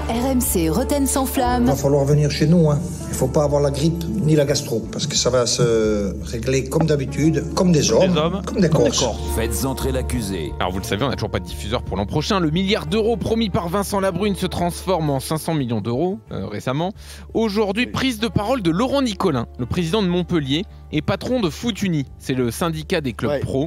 RMC Rotten sans flamme. Il va falloir venir chez nous. Il ne faut pas avoir la grippe ni la gastro, parce que ça va se régler comme d'habitude, comme des hommes, comme des Corses. Faites entrer l'accusé. Alors vous le savez, on n'a toujours pas de diffuseur pour l'an prochain. Le milliard d'euros promis par Vincent Labrune se transforme en 500 millions d'euros récemment. Aujourd'hui, prise de parole de Laurent Nicolin, le président de Montpellier et patron de Foot Uni. C'est le syndicat des clubs pro.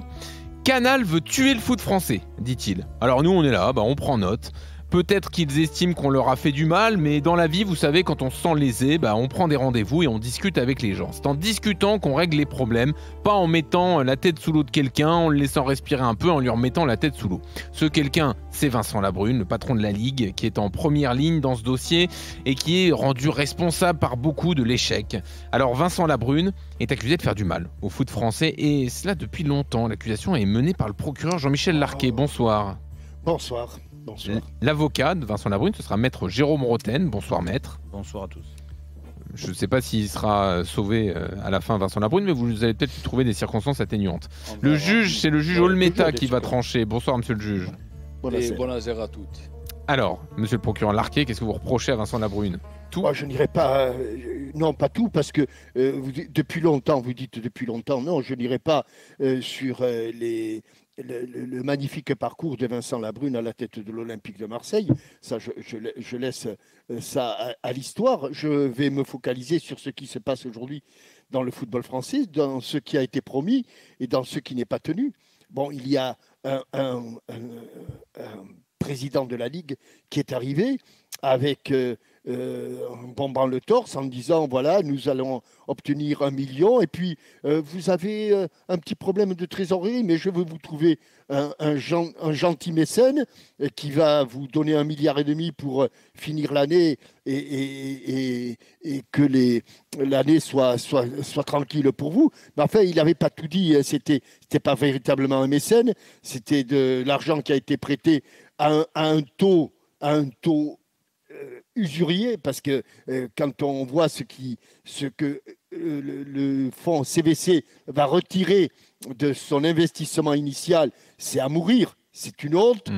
Canal veut tuer le foot français, dit-il. Alors nous, on est là, on prend note. Peut-être qu'ils estiment qu'on leur a fait du mal, mais dans la vie, vous savez, quand on se sent lésé, on prend des rendez-vous et on discute avec les gens. C'est en discutant qu'on règle les problèmes, pas en mettant la tête sous l'eau de quelqu'un, en le laissant respirer un peu, en lui remettant la tête sous l'eau. Ce quelqu'un, c'est Vincent Labrune, le patron de la Ligue, qui est en première ligne dans ce dossier et qui est rendu responsable par beaucoup de l'échec. Alors Vincent Labrune est accusé de faire du mal au foot français, et cela depuis longtemps. L'accusation est menée par le procureur Jean-Michel Larquet. Bonsoir. Bonsoir. Bonsoir. L'avocat de Vincent Labrune, ce sera maître Jérôme Roten. Bonsoir maître. Bonsoir à tous. Je ne sais pas s'il sera sauvé à la fin, Vincent Labrune, mais vous allez peut-être trouver des circonstances atténuantes. Le juge, c'est le juge Olmeta qui va trancher. Bonsoir monsieur le juge. Bonjour à toutes. Alors, monsieur le procureur Larquet, qu'est-ce que vous reprochez à Vincent Labrune? Tout? Je n'irai pas, non pas tout, parce que depuis longtemps, vous dites depuis longtemps, non, je n'irai pas sur le magnifique parcours de Vincent Labrune à la tête de l'Olympique de Marseille. Ça, je laisse ça à l'histoire. Je vais me focaliser sur ce qui se passe aujourd'hui dans le football français, dans ce qui a été promis et dans ce qui n'est pas tenu. Bon, il y a un président de la Ligue qui est arrivé avec en bombant le torse en disant voilà, nous allons obtenir 1 million et puis vous avez un petit problème de trésorerie, mais je veux vous trouver un gentil mécène qui va vous donner 1,5 milliard pour finir l'année et que l'année soit tranquille pour vous. Mais enfin, il n'avait pas tout dit, c'était pas véritablement un mécène, c'était de l'argent qui a été prêté à un taux usurier, parce que quand on voit ce que le fonds CVC va retirer de son investissement initial, c'est à mourir, c'est une honte.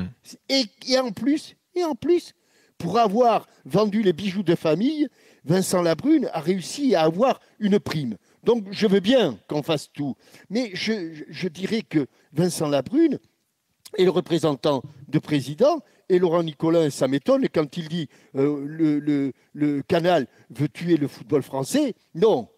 Et en plus, pour avoir vendu les bijoux de famille, Vincent Labrune a réussi à avoir une prime. Donc je veux bien qu'on fasse tout, mais je dirais que Vincent Labrune est le représentant de président. Et Laurent Nicolin, ça m'étonne, quand il dit le Canal veut tuer le football français. Non,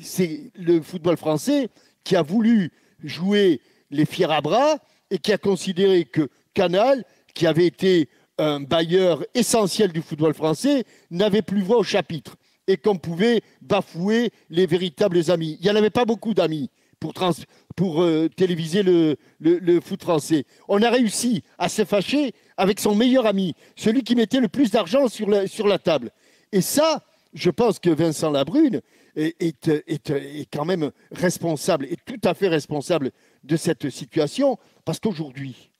c'est le football français qui a voulu jouer les fiers à bras et qui a considéré que Canal, qui avait été un bailleur essentiel du football français, n'avait plus voix au chapitre et qu'on pouvait bafouer les véritables amis. Il n'y en avait pas beaucoup d'amis pour téléviser le foot français. On a réussi à se fâcher avec son meilleur ami, celui qui mettait le plus d'argent sur la table. Et ça, je pense que Vincent Labrune est quand même responsable, et tout à fait responsable de cette situation, parce qu'aujourd'hui,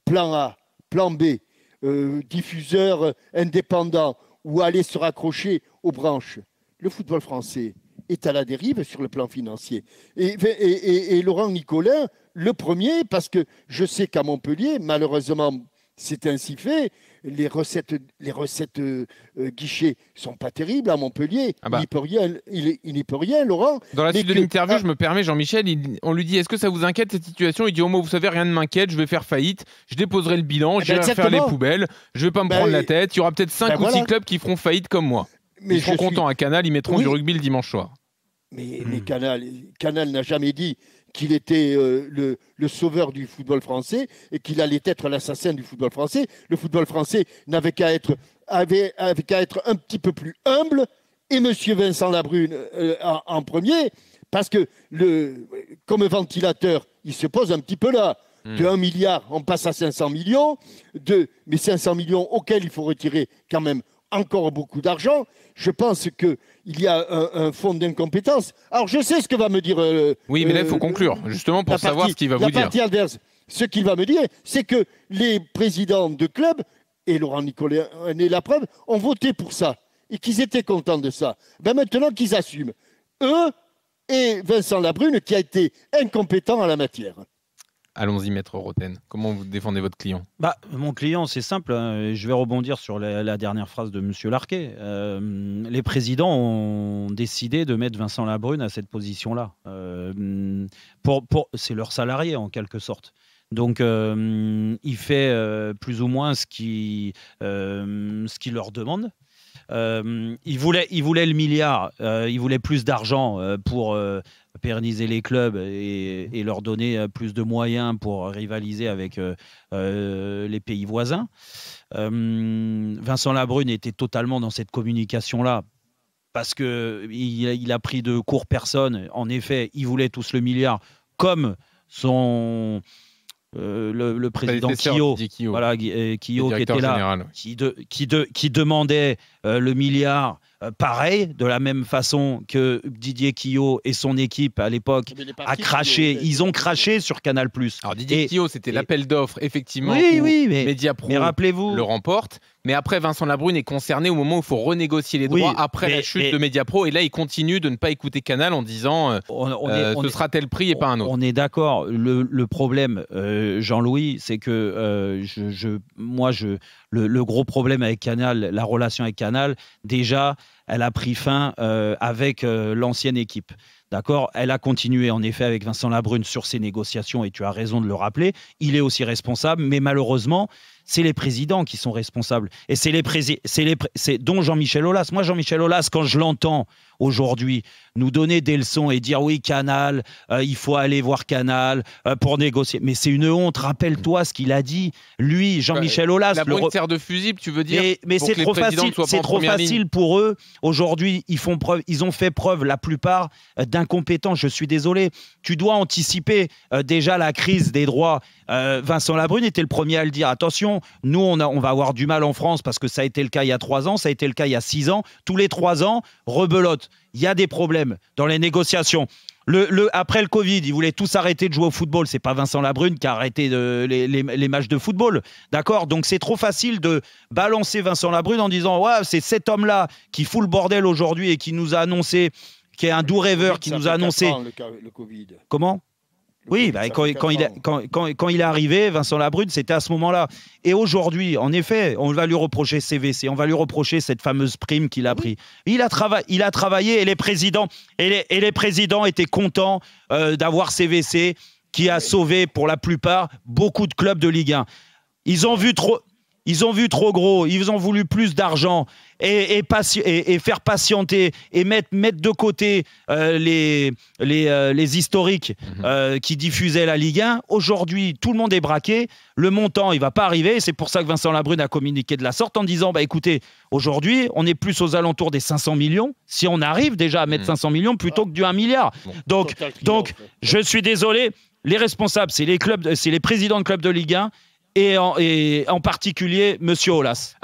plan A, plan B, diffuseur indépendant, ou aller se raccrocher aux branches, le football français est à la dérive sur le plan financier. Et Laurent Nicolin, le premier, parce que je sais qu'à Montpellier, malheureusement, c'est ainsi fait, les recettes guichets sont pas terribles à Montpellier. Il n'y peut rien, Laurent. Dans la suite de l'interview, je me permets, Jean-Michel, on lui dit: est-ce que ça vous inquiète cette situation? Il dit: au moins, vous savez, rien ne m'inquiète, je vais faire faillite, je déposerai le bilan, j'irai faire les poubelles, je vais pas me prendre la tête, il y aura peut-être 5 ou 6 clubs qui feront faillite comme moi. Ils seront contents à Canal, ils mettront du rugby le dimanche soir. Mais Canal n'a jamais dit qu'il était le sauveur du football français et qu'il allait être l'assassin du football français. Le football français n'avait qu'à être un petit peu plus humble, et M. Vincent Labrune en premier, parce que comme ventilateur, il se pose un petit peu là. De 1 milliard, on passe à 500 millions, mais 500 millions auxquels il faut retirer quand même encore beaucoup d'argent. Je pense qu'il y a un fond d'incompétence. Alors, je sais ce que va me dire... oui, mais là, il faut conclure, justement, pour savoir ce qu'il va vous dire. La partie adverse, ce qu'il va me dire, c'est que les présidents de clubs, et Laurent Nicolin en est la preuve, ont voté pour ça, et qu'ils étaient contents de ça. Maintenant qu'ils assument, eux et Vincent Labrune, qui a été incompétent en la matière. Allons-y, maître Roten. Comment vous défendez votre client? Mon client, c'est simple. Je vais rebondir sur la dernière phrase de M. Larquet. Les présidents ont décidé de mettre Vincent Labrune à cette position-là. C'est leur salarié, en quelque sorte. Donc, il fait plus ou moins ce qu'il leur demande. Il voulait le milliard, il voulait plus d'argent pour pérenniser les clubs et leur donner plus de moyens pour rivaliser avec les pays voisins. Vincent Labrune était totalement dans cette communication-là parce qu'il a pris de court personne. En effet, il voulait tous le milliard comme son... le président Quillot, voilà, Quillot qui était là, général, qui demandait le milliard, pareil, de la même façon que Didier Quillot et son équipe à l'époque a craché. Ils ont craché sur Canal+. Alors Didier Quillot, c'était l'appel d'offres, effectivement. Oui, Mediapro le remporte. Mais après, Vincent Labrune est concerné au moment où il faut renégocier les droits après la chute de Mediapro. Et là, il continue de ne pas écouter Canal en disant ce sera tel prix et pas un autre. On est d'accord. Le problème, Jean-Louis, c'est que le gros problème avec Canal, la relation avec Canal, déjà, elle a pris fin avec l'ancienne équipe. D'accord ? Elle a continué en effet avec Vincent Labrune sur ces négociations et tu as raison de le rappeler. Il est aussi responsable, mais malheureusement, c'est les présidents qui sont responsables. Et c'est dont Jean-Michel Aulas. Moi, Jean-Michel Aulas, quand je l'entends aujourd'hui nous donner des leçons et dire oui, Canal, il faut aller voir Canal pour négocier. Mais c'est une honte. Rappelle-toi ce qu'il a dit. Lui, Jean-Michel Aulas. La sert de fusible, tu veux dire? Mais c'est trop facile. C'est trop facile pour eux. Aujourd'hui, ils ont fait preuve, la plupart, d'incompétence. Je suis désolé. Tu dois anticiper déjà la crise des droits. Vincent Labrune était le premier à le dire. Attention, nous, on va avoir du mal en France parce que ça a été le cas il y a 3 ans, ça a été le cas il y a 6 ans. Tous les 3 ans, rebelote. Il y a des problèmes dans les négociations. Après le Covid, ils voulaient tous arrêter de jouer au football. C'est pas Vincent Labrune qui a arrêté les matchs de football. D'accord ? Donc c'est trop facile de balancer Vincent Labrune en disant ouais, c'est cet homme-là qui fout le bordel aujourd'hui et qui nous a annoncé, qui est un doux rêveur, qui nous a annoncé. Le Covid. Comment ? Oui, quand il est arrivé, Vincent Labrune, c'était à ce moment-là. Et aujourd'hui, en effet, on va lui reprocher CVC, on va lui reprocher cette fameuse prime qu'il a pris. Il a travaillé et les présidents étaient contents d'avoir CVC qui a sauvé pour la plupart beaucoup de clubs de Ligue 1. Ils ont vu trop gros, ils ont voulu plus d'argent et faire patienter et mettre de côté les historiques qui diffusaient la Ligue 1. Aujourd'hui, tout le monde est braqué. Le montant, il ne va pas arriver. C'est pour ça que Vincent Labrune a communiqué de la sorte en disant écoutez, aujourd'hui, on est plus aux alentours des 500 millions. Si on arrive déjà à mettre 500 millions plutôt que du 1 milliard. Donc, je suis désolé, les responsables, c'est les présidents de clubs de Ligue 1 et en particulier M. Aulas.